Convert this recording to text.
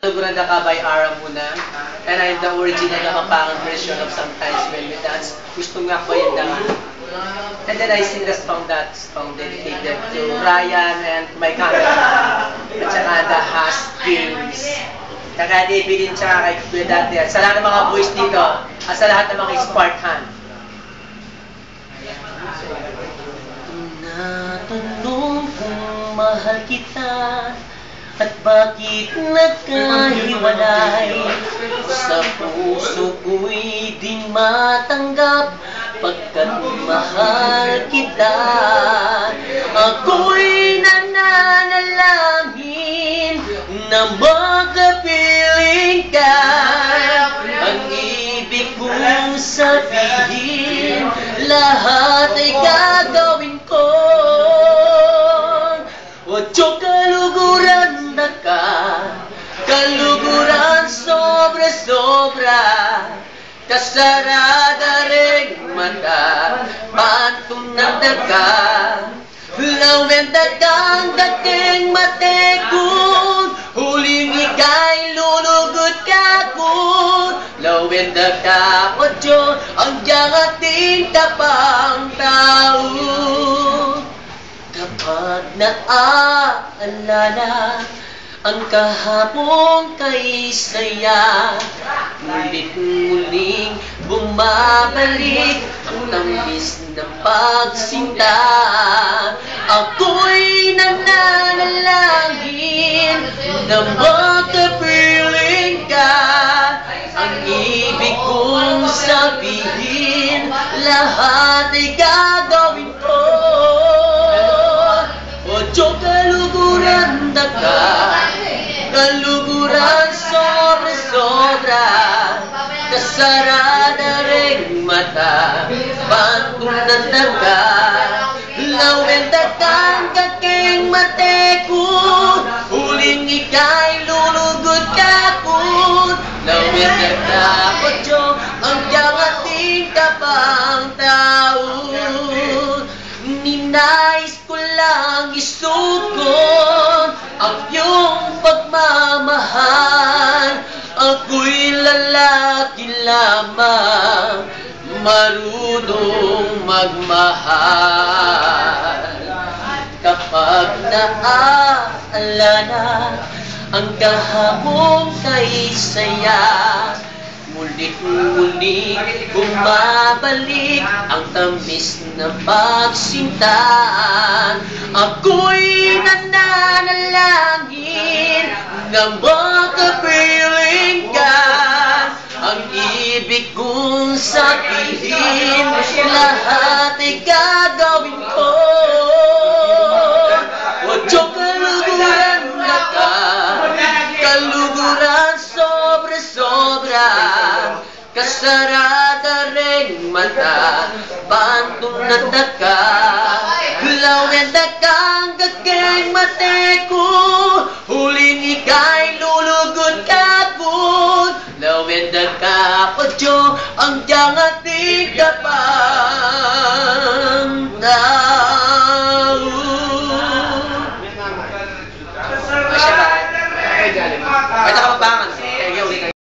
Guranda ka by Ara muna. And I'm the original na Kapampangan version of Sometimes When We Dance. Gusto nga ko yung dangan. And then I sing the song that song dedicated to Ryan and my camera. At saka the Huskies. Kaya David din siya kay Kuya Dante. At sa lahat ng mga boys dito. At sa lahat ng mga Spartan. Natanong kung mahal kita at bakit nagkahiwalay. Sa puso ko'y di matanggap pagkat mahal kita. Ako'y nananalangin na makapiling ka. Ang ibig kong sabihin, lahat ay gagawin ko. Ocho kaluguran na ka, kaluguran sobra-sobra, kasarada ring mata, pantunang daga, lawenda kang dating matekun, huling ika'y lulugod ka kun, lawenda ka ocho, ang ating kapang taon. Kapag naaalala ang kahapon kay saya, mulit-muling bumabalik ang tamis ng pagsinta. Ako'y nananalangin na makapiling ka. Ang ibig kong sabihin, lahat ay gagawin ko. Ocho kaluguran na ka, kaluguran sobra-sobra, kasarada ring mata, pantunan na ka, lawenda kang kaking matekun, huling ika'y lulugod ka kun, lawenda ka ocho, ang ating kapang taon. Ninais ko lang isukon ang iyong pagmamahal. Ako'y lalaki lamang, marunong magmahal. Kapag naaalala ang kahapon kay saya, mulit-mulit bumabalik ang tamis na pagsintaan. Ako'y nananalangin na makapiling ka. Ang ibig kong sabihin, lahat ay gagawin ko. Ocho kaluguran na ka, kaluguran sobra-sobra, kasarada ring mata, pantunad na ka, lawenda kang kaking mateko, huling ika'y lulugod ka kun, lawenda ka ocho, ang ating kapang taon.